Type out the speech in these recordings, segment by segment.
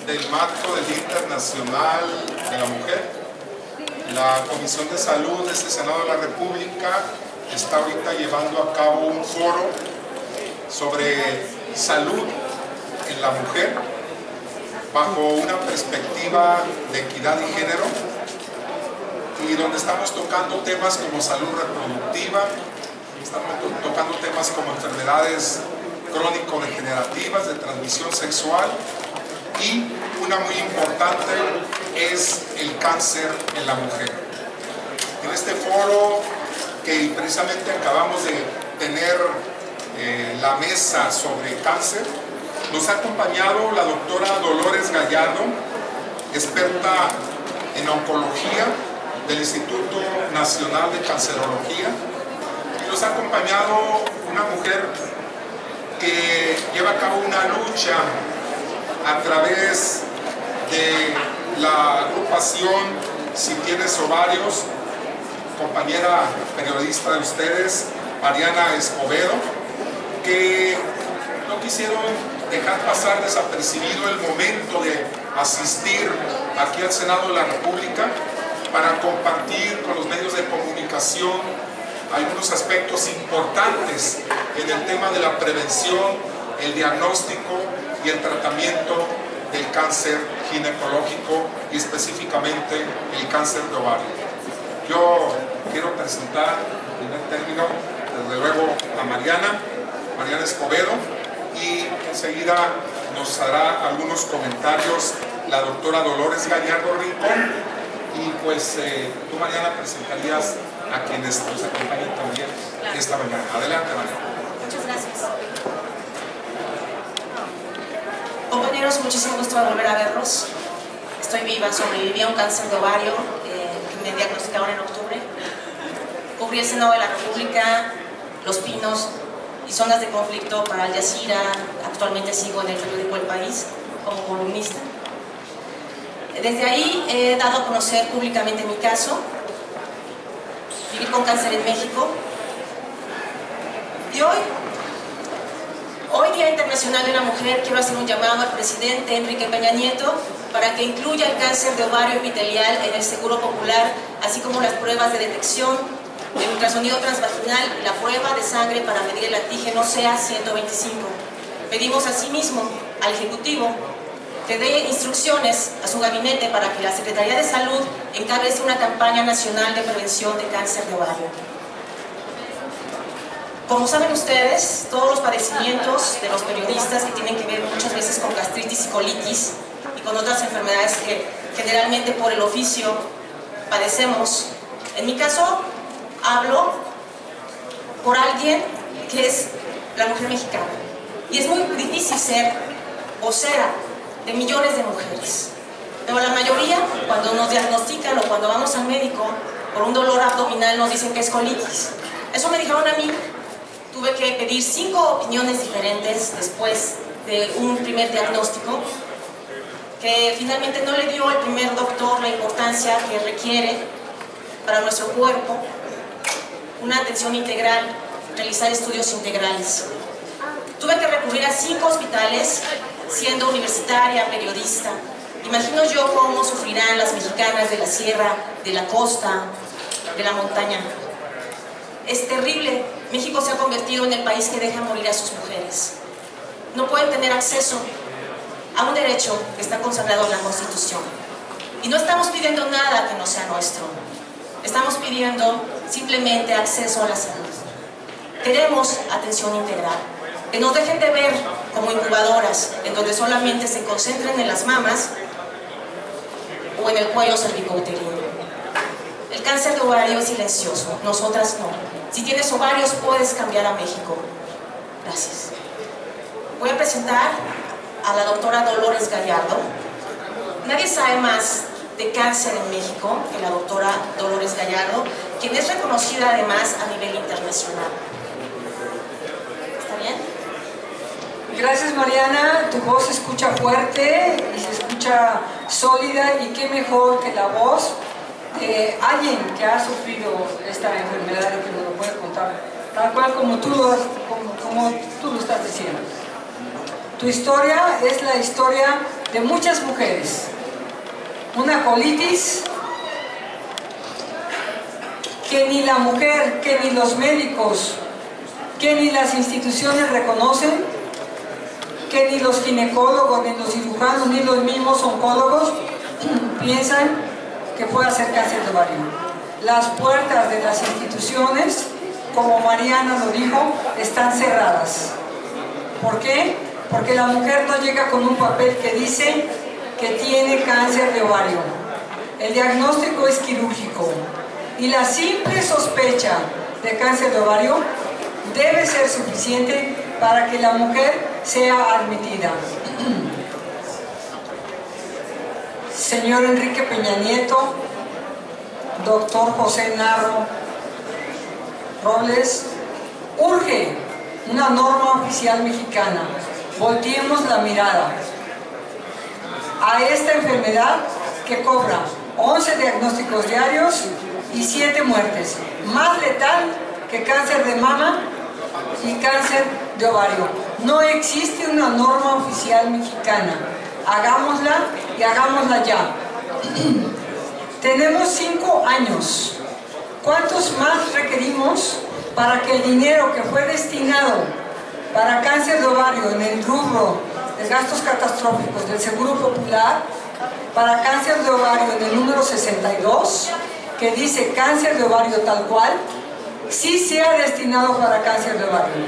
del marco del Día Internacional de la Mujer, la Comisión de Salud de este Senado de la República está ahorita llevando a cabo un foro sobre salud en la mujer bajo una perspectiva de equidad y género, y donde estamos tocando temas como salud reproductiva, estamos tocando temas como enfermedades crónico-degenerativas de transmisión sexual, y una muy importante es el cáncer en la mujer. En este foro que precisamente acabamos de tener la mesa sobre cáncer, nos ha acompañado la doctora Dolores Gallardo, experta en oncología del Instituto Nacional de Cancerología, y nos ha acompañado una mujer que lleva a cabo una lucha a través de la agrupación Si Tienes Ovarios, compañera periodista de ustedes, Mariana Escobedo, que no quisieron dejar pasar desapercibido el momento de asistir aquí al Senado de la República para compartir con los medios de comunicación algunos aspectos importantes en el tema de la prevención, el diagnóstico y el tratamiento del cáncer ginecológico y específicamente el cáncer de ovario. Yo quiero presentar en primer término, desde luego, a Mariana Escobedo, y enseguida nos hará algunos comentarios la doctora Dolores Gallardo Rincón, y pues tú, Mariana, presentarías a quienes nos acompañan también esta mañana. Adelante, Mariana. Muchas gracias. Compañeros, muchísimo gusto de volver a verlos. Estoy viva, sobreviví a un cáncer de ovario que me diagnosticaron en octubre. Cubrí el Senado de la República, Los Pinos y zonas de conflicto para Al Jazeera. Actualmente sigo en el periódico El País como columnista. Desde ahí he dado a conocer públicamente mi caso, vivir con cáncer en México. Y hoy Día Internacional de la Mujer, quiero hacer un llamado al presidente Enrique Peña Nieto para que incluya el cáncer de ovario epitelial en el Seguro Popular, así como las pruebas de detección, el ultrasonido transvaginal y la prueba de sangre para medir el antígeno CA-125. Pedimos asimismo al Ejecutivo que dé instrucciones a su gabinete para que la Secretaría de Salud encabece una campaña nacional de prevención de cáncer de ovario. Como saben ustedes, todos los padecimientos de los periodistas que tienen que ver muchas veces con gastritis y colitis y con otras enfermedades que generalmente por el oficio padecemos. En mi caso, hablo por alguien que es la mujer mexicana. Y es muy difícil ser vocera de millones de mujeres. Pero la mayoría, cuando nos diagnostican o cuando vamos al médico por un dolor abdominal, nos dicen que es colitis. Eso me dijeron a mí. Tuve que pedir 5 opiniones diferentes después de un primer diagnóstico que finalmente no le dio el primer doctor la importancia que requiere para nuestro cuerpo, una atención integral, realizar estudios integrales. Tuve que recurrir a 5 hospitales, siendo universitaria, periodista. Imagino yo cómo sufrirán las mexicanas de la sierra, de la costa, de la montaña. Es terrible. México se ha convertido en el país que deja morir a sus mujeres. No pueden tener acceso a un derecho que está consagrado en la Constitución. Y no estamos pidiendo nada que no sea nuestro. Estamos pidiendo simplemente acceso a la salud. Queremos atención integral. Que nos dejen de ver como incubadoras, en donde solamente se concentren en las mamas o en el cuello cervicouterino. El cáncer de ovario es silencioso, nosotras no. Si tienes ovarios, puedes cambiar a México. Gracias. Voy a presentar a la doctora Dolores Gallardo. Nadie sabe más de cáncer en México que la doctora Dolores Gallardo, quien es reconocida además a nivel internacional. ¿Está bien? Gracias, Mariana. Tu voz se escucha fuerte y se escucha sólida, y qué mejor que la voz de alguien que ha sufrido esta enfermedad y que nos lo puede contar tal cual como tú lo estás diciendo. Tu historia es la historia de muchas mujeres. Una colitis que ni la mujer, que ni los médicos, que ni las instituciones reconocen, que ni los ginecólogos, ni los cirujanos, ni los mismos oncólogos piensan que puede ser cáncer de ovario. Las puertas de las instituciones, como Mariana lo dijo, están cerradas. ¿Por qué? Porque la mujer no llega con un papel que dice que tiene cáncer de ovario. El diagnóstico es quirúrgico y la simple sospecha de cáncer de ovario debe ser suficiente para que la mujer sea admitida. Señor Enrique Peña Nieto, doctor José Narro Robles, urge una norma oficial mexicana. Volteemos la mirada a esta enfermedad que cobra 11 diagnósticos diarios y 7 muertes, más letal que cáncer de mama y cáncer de ovario. No existe una norma oficial mexicana. Hagámosla y hagámosla ya. Tenemos 5 años. ¿Cuántos más requerimos para que el dinero que fue destinado para cáncer de ovario en el rubro de gastos catastróficos del Seguro Popular, para cáncer de ovario en el número 62, que dice cáncer de ovario tal cual, sí sea destinado para cáncer de ovario?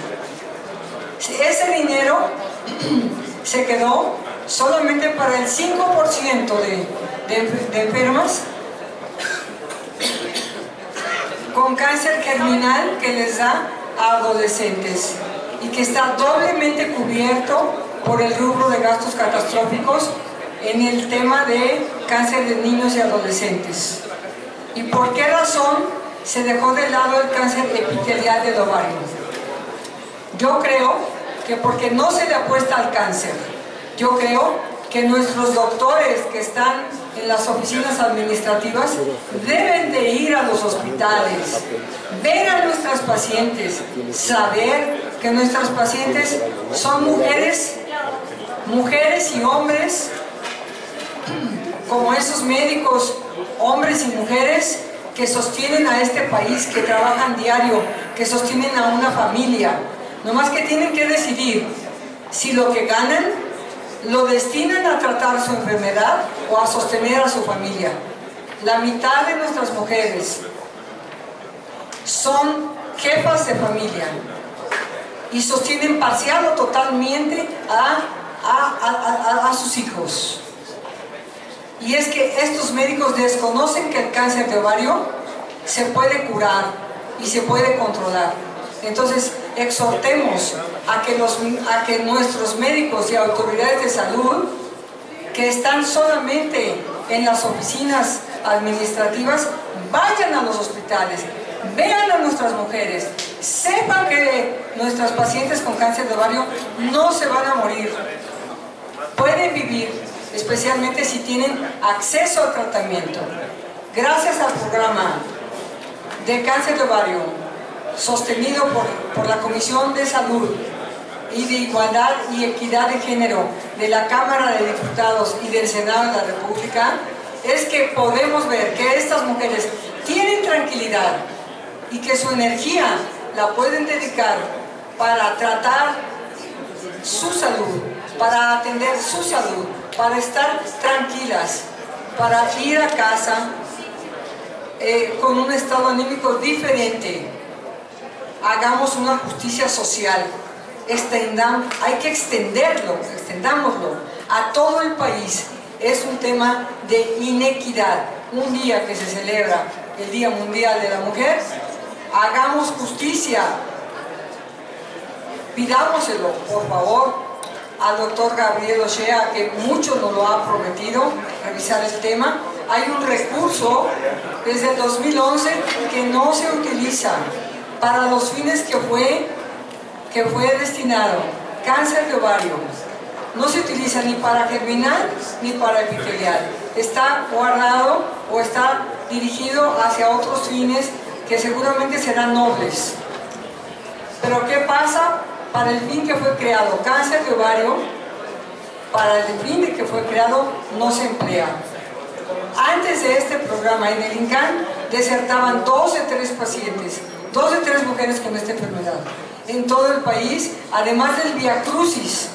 Ese dinero se quedó solamente para el 5% de enfermas con cáncer germinal que les da a adolescentes y que está doblemente cubierto por el rubro de gastos catastróficos en el tema de cáncer de niños y adolescentes. ¿Y por qué razón se dejó de lado el cáncer epitelial del ovario? Yo creo que porque no se le apuesta al cáncer. Yo creo que nuestros doctores que están en las oficinas administrativas deben de ir a los hospitales, ver a nuestras pacientes, saber que nuestras pacientes son mujeres y hombres, como esos médicos, hombres y mujeres que sostienen a este país, que trabajan diario, que sostienen a una familia. Nomás que tienen que decidir si lo que ganan lo destinan a tratar su enfermedad o a sostener a su familia. La mitad de nuestras mujeres son jefas de familia y sostienen parcial o totalmente a sus hijos. Y es que estos médicos desconocen que el cáncer de ovario se puede curar y se puede controlar. Entonces, exhortemos a que nuestros médicos y autoridades de salud que están solamente en las oficinas administrativas vayan a los hospitales, vean a nuestras mujeres, sepan que nuestras pacientes con cáncer de ovario no se van a morir, pueden vivir, especialmente si tienen acceso al tratamiento. Gracias al programa de cáncer de ovario sostenido por la Comisión de Salud y de Igualdad y Equidad de Género de la Cámara de Diputados y del Senado de la República, es que podemos ver que estas mujeres tienen tranquilidad y que su energía la pueden dedicar para tratar su salud, para atender su salud, para estar tranquilas, para ir a casa con un estado anímico diferente. Hagamos una justicia social, hay que extendámoslo a todo el país. Es un tema de inequidad. Un día que se celebra el Día Mundial de la Mujer, hagamos justicia, pidámoselo, por favor, al doctor Gabriel Ochea, que mucho nos lo ha prometido, revisar el tema. Hay un recurso desde el 2011 que no se utiliza para los fines que fue destinado. Cáncer de ovario no se utiliza ni para germinal ni para epitelial. Está guardado o está dirigido hacia otros fines que seguramente serán nobles. Pero ¿qué pasa para el fin que fue creado? Cáncer de ovario, para el fin de que fue creado no se emplea. Antes de este programa en el INCAN desertaban 2 de 3 pacientes, 2 de 3 mujeres con esta enfermedad en todo el país, además del viacrucis,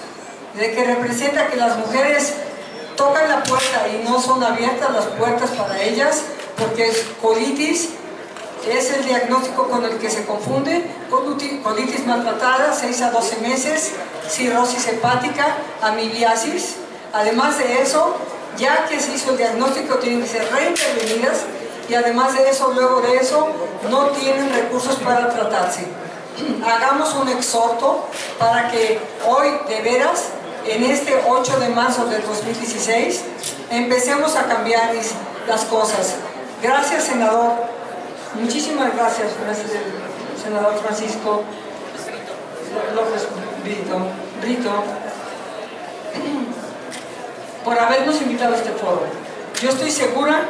de que representa que las mujeres tocan la puerta y no son abiertas las puertas para ellas, porque es colitis, es el diagnóstico con el que se confunde, colitis maltratada, 6 a 12 meses, cirrosis hepática, amibiasis. Además de eso, ya que se hizo el diagnóstico, tienen que ser reintervenidas y además de eso, luego de eso, no tienen recursos para tratarse. Hagamos un exhorto para que hoy, de veras, en este 8 de marzo del 2016, empecemos a cambiar las cosas. Gracias, senador. Muchísimas gracias, senador Francisco López Brito, por habernos invitado a este foro. Yo estoy segura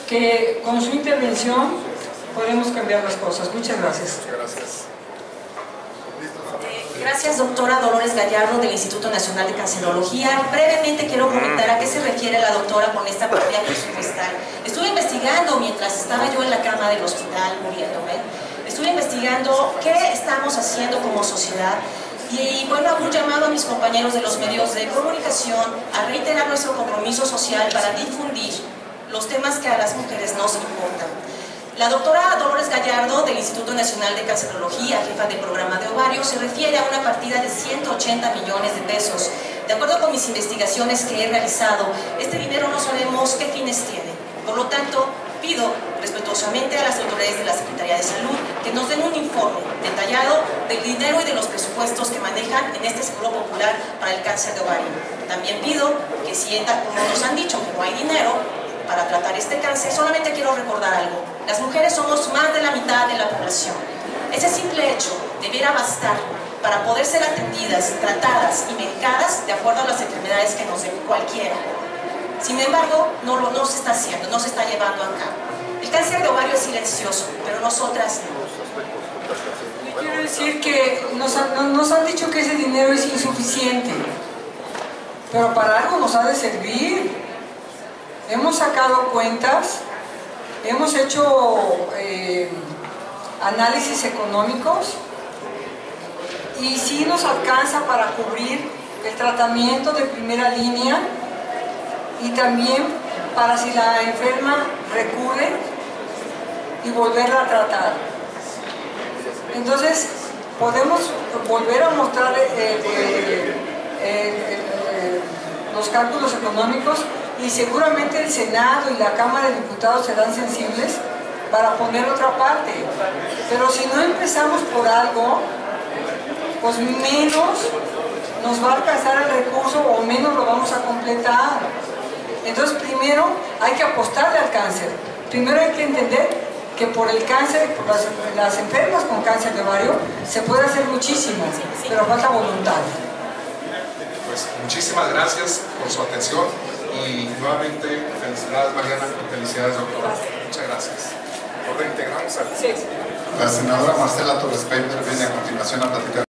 que con su intervención podemos cambiar las cosas. Muchas gracias. Gracias. Gracias, doctora Dolores Gallardo del Instituto Nacional de Cancerología. Brevemente quiero comentar a qué se refiere la doctora con esta partida presupuestal. Estuve investigando mientras estaba yo en la cama del hospital muriéndome. Estuve investigando qué estamos haciendo como sociedad y bueno, hago un llamado a mis compañeros de los medios de comunicación a reiterar nuestro compromiso social para difundir los temas que a las mujeres nos importan. La doctora Dolores Gallardo del Instituto Nacional de Cancerología, jefa del programa de ovario, se refiere a una partida de 180 millones de pesos. De acuerdo con mis investigaciones que he realizado, este dinero no sabemos qué fines tiene. Por lo tanto, pido respetuosamente a las autoridades de la Secretaría de Salud que nos den un informe detallado del dinero y de los presupuestos que manejan en este Seguro Popular para el cáncer de ovario. También pido que si, como nos han dicho que no hay dinero para tratar este cáncer, solamente quiero recordar algo. Las mujeres somos más de la mitad de la población. Ese simple hecho debiera bastar para poder ser atendidas, tratadas y medicadas de acuerdo a las enfermedades que nos den cualquiera. Sin embargo, no se está haciendo, no se está llevando a cabo. El cáncer de ovario es silencioso, pero nosotras no. Quiero decir que nos han dicho que ese dinero es insuficiente, pero para algo nos ha de servir. Hemos sacado cuentas, hemos hecho análisis económicos y sí nos alcanza para cubrir el tratamiento de primera línea y también para si la enferma recurre y volverla a tratar. Entonces podemos volver a mostrar los cálculos económicos y seguramente el Senado y la Cámara de Diputados serán sensibles para poner otra parte. Pero si no empezamos por algo, pues menos nos va a alcanzar el recurso o menos lo vamos a completar. Entonces primero hay que apostarle al cáncer. Primero hay que entender que por el cáncer, por las enfermas con cáncer de ovario, se puede hacer muchísimo, pero falta voluntad. Pues muchísimas gracias por su atención y nuevamente felicidades, Mariana, felicidades, doctora. Muchas gracias. Ahora integramos al... La senadora Marcela Torres Peiper viene a continuación a platicar.